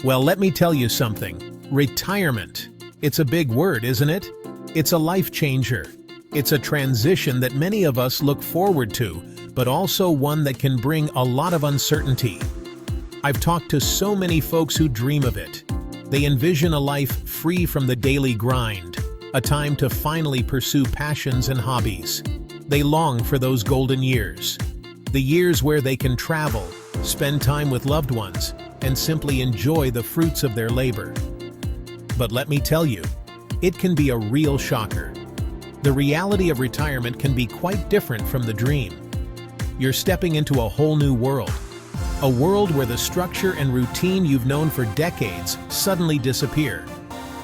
Well, let me tell you something. Retirement. It's a big word, isn't it? It's a life changer. It's a transition that many of us look forward to, but also one that can bring a lot of uncertainty. I've talked to so many folks who dream of it. They envision a life free from the daily grind, a time to finally pursue passions and hobbies. They long for those golden years, the years where they can travel, spend time with loved ones, and simply enjoy the fruits of their labor. But let me tell you, it can be a real shocker. The reality of retirement can be quite different from the dream. You're stepping into a whole new world. A world where the structure and routine you've known for decades suddenly disappear.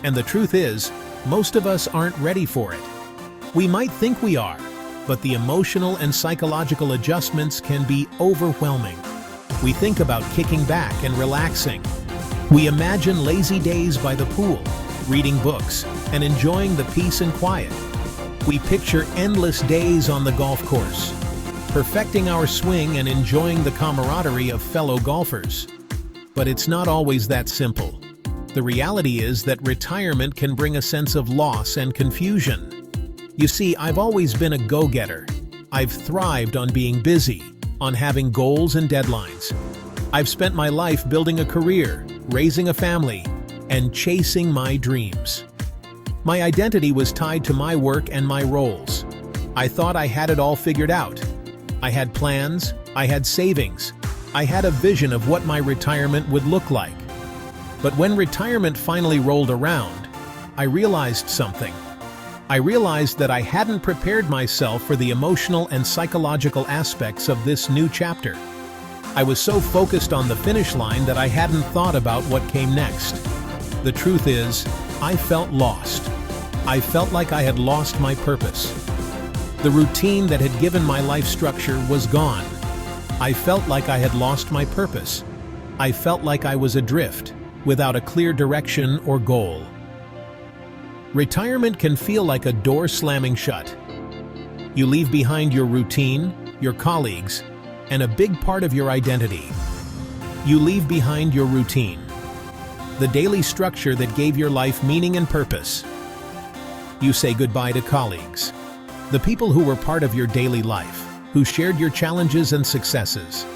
And the truth is, most of us aren't ready for it. We might think we are, but the emotional and psychological adjustments can be overwhelming. We think about kicking back and relaxing. We imagine lazy days by the pool, reading books, and enjoying the peace and quiet. We picture endless days on the golf course, perfecting our swing and enjoying the camaraderie of fellow golfers. But it's not always that simple. The reality is that retirement can bring a sense of loss and confusion. You see, I've always been a go-getter. I've thrived on being busy, on having goals and deadlines. I've spent my life building a career, raising a family, and chasing my dreams. My identity was tied to my work and my roles. I thought I had it all figured out. I had plans, I had savings, I had a vision of what my retirement would look like. But when retirement finally rolled around, I realized something. I realized that I hadn't prepared myself for the emotional and psychological aspects of this new chapter. I was so focused on the finish line that I hadn't thought about what came next. The truth is, I felt lost. I felt like I had lost my purpose. The routine that had given my life structure was gone. I felt like I had lost my purpose. I felt like I was adrift, without a clear direction or goal. Retirement can feel like a door slamming shut. You leave behind your routine, your colleagues, and a big part of your identity. You leave behind your routine, the daily structure that gave your life meaning and purpose. You say goodbye to colleagues, the people who were part of your daily life, who shared your challenges and successes.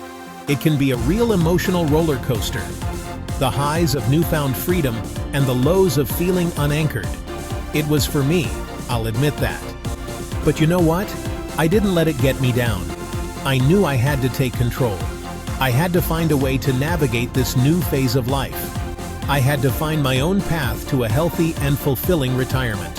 It can be a real emotional roller coaster, the highs of newfound freedom and the lows of feeling unanchored. It was for me, I'll admit that. But you know what? I didn't let it get me down. I knew I had to take control. I had to find a way to navigate this new phase of life. I had to find my own path to a healthy and fulfilling retirement.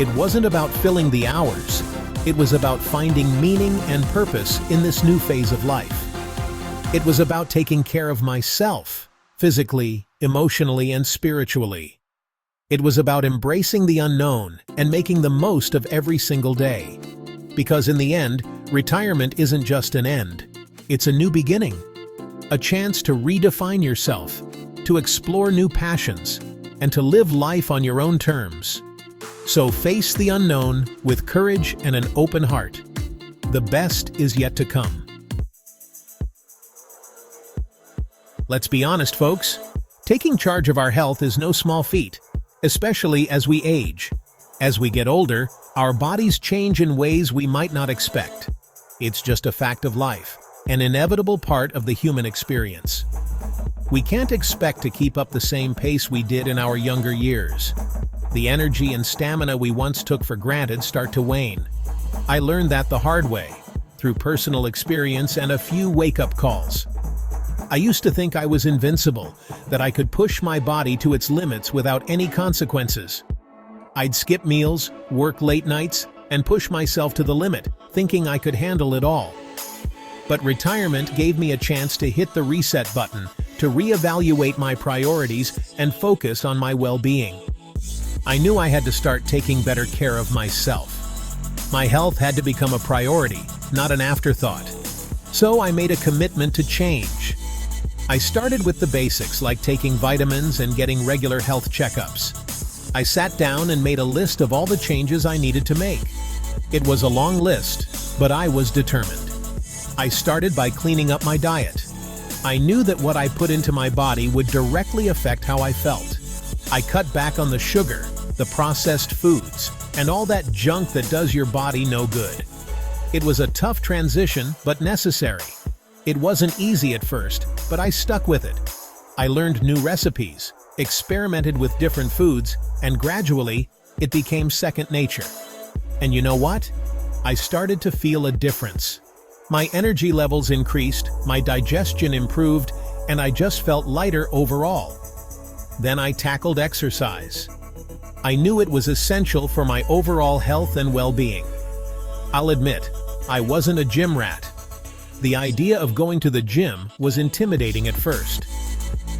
It wasn't about filling the hours. It was about finding meaning and purpose in this new phase of life. It was about taking care of myself, physically, emotionally, and spiritually. It was about embracing the unknown and making the most of every single day. Because in the end, retirement isn't just an end. It's a new beginning. A chance to redefine yourself, to explore new passions, and to live life on your own terms. So face the unknown with courage and an open heart. The best is yet to come. Let's be honest, folks. Taking charge of our health is no small feat, especially as we age. As we get older, our bodies change in ways we might not expect. It's just a fact of life, an inevitable part of the human experience. We can't expect to keep up the same pace we did in our younger years. The energy and stamina we once took for granted start to wane. I learned that the hard way, through personal experience and a few wake-up calls. I used to think I was invincible, that I could push my body to its limits without any consequences. I'd skip meals, work late nights, and push myself to the limit, thinking I could handle it all. But retirement gave me a chance to hit the reset button, to reevaluate my priorities and focus on my well-being. I knew I had to start taking better care of myself. My health had to become a priority, not an afterthought. So I made a commitment to change. I started with the basics, like taking vitamins and getting regular health checkups. I sat down and made a list of all the changes I needed to make. It was a long list, but I was determined. I started by cleaning up my diet. I knew that what I put into my body would directly affect how I felt. I cut back on the sugar, the processed foods, and all that junk that does your body no good. It was a tough transition, but necessary. It wasn't easy at first, but I stuck with it. I learned new recipes, experimented with different foods, and gradually, it became second nature. And you know what? I started to feel a difference. My energy levels increased, my digestion improved, and I just felt lighter overall. Then I tackled exercise. I knew it was essential for my overall health and well-being. I'll admit, I wasn't a gym rat. The idea of going to the gym was intimidating at first.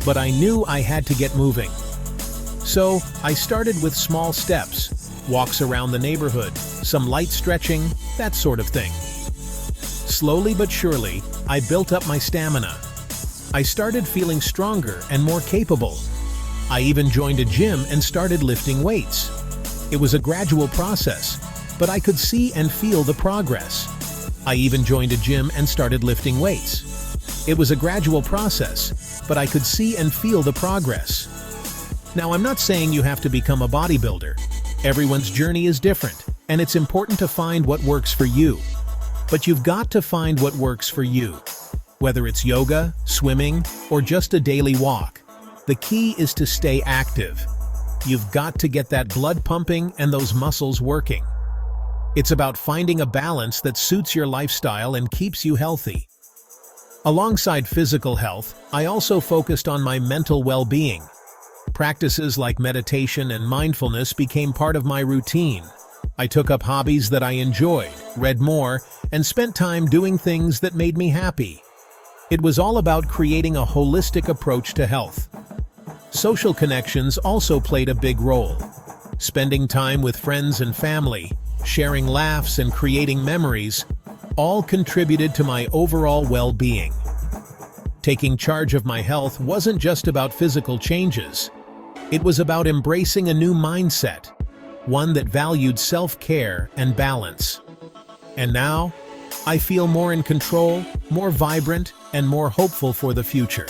But I knew I had to get moving. So, I started with small steps, walks around the neighborhood, some light stretching, that sort of thing. Slowly but surely, I built up my stamina. I started feeling stronger and more capable. I even joined a gym and started lifting weights. It was a gradual process, but I could see and feel the progress. I even joined a gym and started lifting weights. It was a gradual process, but I could see and feel the progress. Now, I'm not saying you have to become a bodybuilder. Everyone's journey is different, and it's important to find what works for you. But you've got to find what works for you. Whether it's yoga, swimming, or just a daily walk, the key is to stay active. You've got to get that blood pumping and those muscles working. It's about finding a balance that suits your lifestyle and keeps you healthy. Alongside physical health, I also focused on my mental well-being. Practices like meditation and mindfulness became part of my routine. I took up hobbies that I enjoyed, read more, and spent time doing things that made me happy. It was all about creating a holistic approach to health. Social connections also played a big role. Spending time with friends and family, sharing laughs and creating memories, all contributed to my overall well-being. Taking charge of my health wasn't just about physical changes. It was about embracing a new mindset, one that valued self-care and balance. And now, I feel more in control, more vibrant, and more hopeful for the future.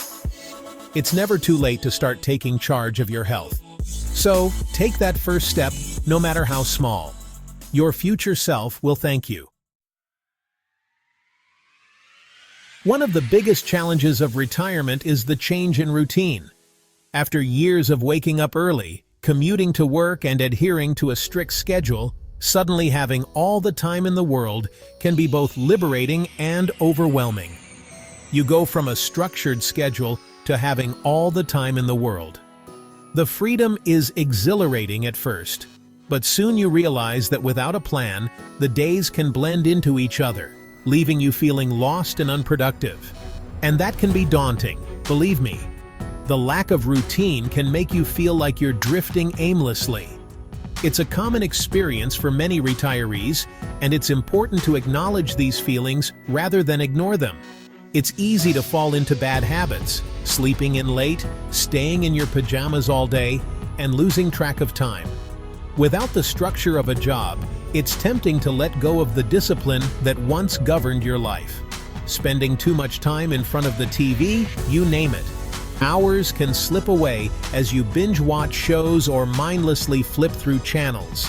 It's never too late to start taking charge of your health. So, take that first step, no matter how small. Your future self will thank you. One of the biggest challenges of retirement is the change in routine. After years of waking up early, commuting to work, and adhering to a strict schedule, suddenly having all the time in the world can be both liberating and overwhelming. You go from a structured schedule to having all the time in the world. The freedom is exhilarating at first, but soon you realize that without a plan, the days can blend into each other, leaving you feeling lost and unproductive. And that can be daunting, believe me. The lack of routine can make you feel like you're drifting aimlessly. It's a common experience for many retirees, and it's important to acknowledge these feelings rather than ignore them. It's easy to fall into bad habits, sleeping in late, staying in your pajamas all day, and losing track of time. Without the structure of a job, it's tempting to let go of the discipline that once governed your life. Spending too much time in front of the TV, you name it. Hours can slip away as you binge-watch shows or mindlessly flip through channels.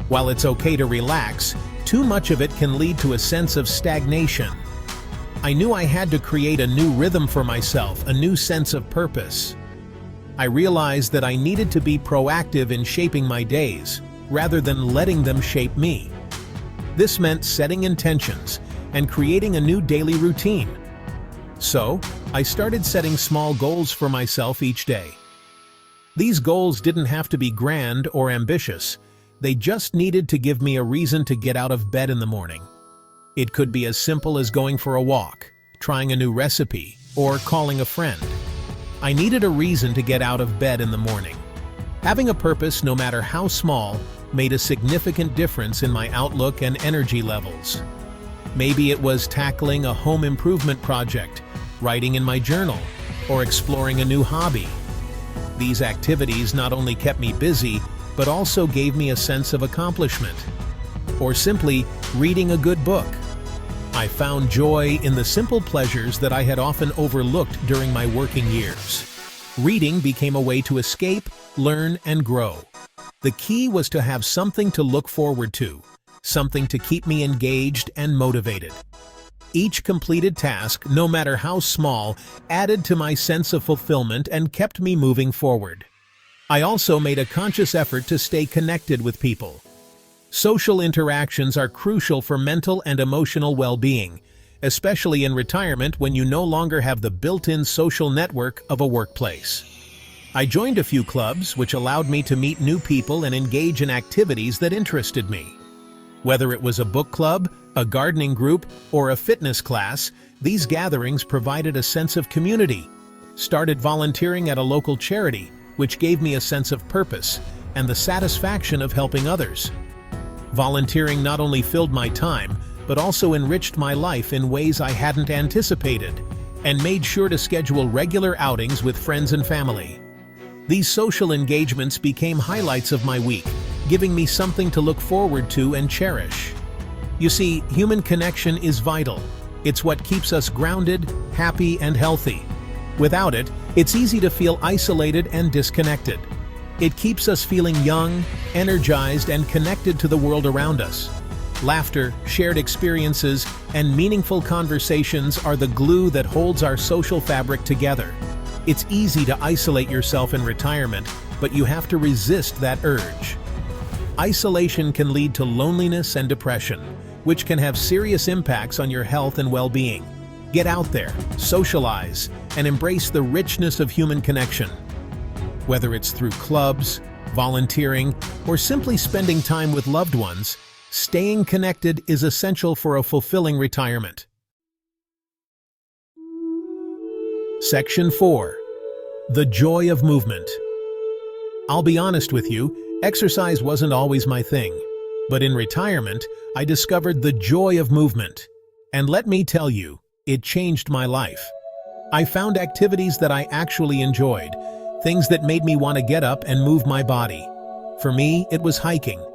While it's okay to relax, too much of it can lead to a sense of stagnation. I knew I had to create a new rhythm for myself, a new sense of purpose. I realized that I needed to be proactive in shaping my days, rather than letting them shape me. This meant setting intentions and creating a new daily routine. So, I started setting small goals for myself each day. These goals didn't have to be grand or ambitious. They just needed to give me a reason to get out of bed in the morning. It could be as simple as going for a walk, trying a new recipe, or calling a friend. I needed a reason to get out of bed in the morning. Having a purpose, no matter how small, made a significant difference in my outlook and energy levels. Maybe it was tackling a home improvement project, writing in my journal, or exploring a new hobby. These activities not only kept me busy, but also gave me a sense of accomplishment. Or simply reading a good book. I found joy in the simple pleasures that I had often overlooked during my working years. Reading became a way to escape, learn, and grow. The key was to have something to look forward to, something to keep me engaged and motivated. Each completed task, no matter how small, added to my sense of fulfillment and kept me moving forward. I also made a conscious effort to stay connected with people. Social interactions are crucial for mental and emotional well-being, especially in retirement when you no longer have the built-in social network of a workplace. I joined a few clubs, which allowed me to meet new people and engage in activities that interested me. Whether it was a book club, a gardening group, or a fitness class, these gatherings provided a sense of community. Started volunteering at a local charity, which gave me a sense of purpose and the satisfaction of helping others. Volunteering not only filled my time, but also enriched my life in ways I hadn't anticipated, and made sure to schedule regular outings with friends and family. These social engagements became highlights of my week, giving me something to look forward to and cherish. You see, human connection is vital. It's what keeps us grounded, happy, and healthy. Without it, it's easy to feel isolated and disconnected. It keeps us feeling young, energized, and connected to the world around us. Laughter, shared experiences, and meaningful conversations are the glue that holds our social fabric together. It's easy to isolate yourself in retirement, but you have to resist that urge. Isolation can lead to loneliness and depression, which can have serious impacts on your health and well-being. Get out there, socialize, and embrace the richness of human connection. Whether it's through clubs, volunteering, or simply spending time with loved ones, staying connected is essential for a fulfilling retirement. Section 4. The joy of movement. I'll be honest with you, exercise wasn't always my thing. But in retirement, I discovered the joy of movement. And let me tell you, it changed my life. I found activities that I actually enjoyed, things that made me want to get up and move my body. For me, it was hiking.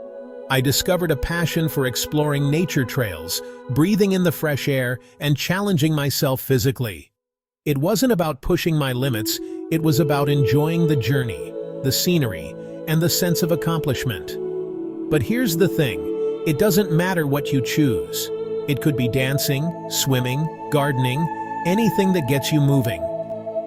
I discovered a passion for exploring nature trails, breathing in the fresh air, and challenging myself physically. It wasn't about pushing my limits, it was about enjoying the journey, the scenery, and the sense of accomplishment. But here's the thing, it doesn't matter what you choose. It could be dancing, swimming, gardening, anything that gets you moving.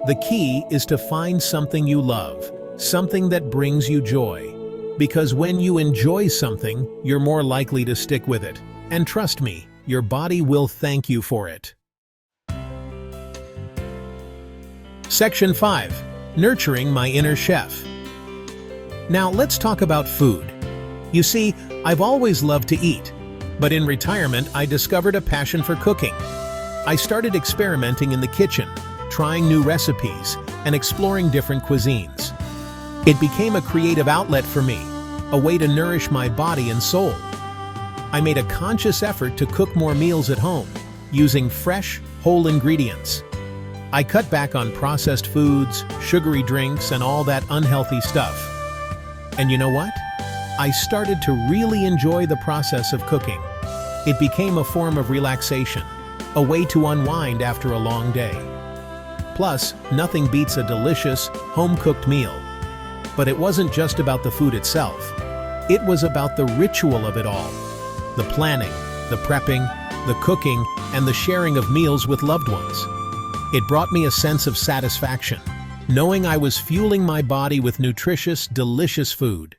The key is to find something you love, something that brings you joy. Because when you enjoy something, you're more likely to stick with it. And trust me, your body will thank you for it. Section 5. Nurturing my inner chef. Now let's talk about food. You see, I've always loved to eat, but in retirement I discovered a passion for cooking. I started experimenting in the kitchen, trying new recipes, and exploring different cuisines. It became a creative outlet for me, a way to nourish my body and soul. I made a conscious effort to cook more meals at home, using fresh, whole ingredients. I cut back on processed foods, sugary drinks, and all that unhealthy stuff. And you know what? I started to really enjoy the process of cooking. It became a form of relaxation, a way to unwind after a long day. Plus, nothing beats a delicious, home-cooked meal. But it wasn't just about the food itself. It was about the ritual of it all. The planning, the prepping, the cooking, and the sharing of meals with loved ones. It brought me a sense of satisfaction, knowing I was fueling my body with nutritious, delicious food.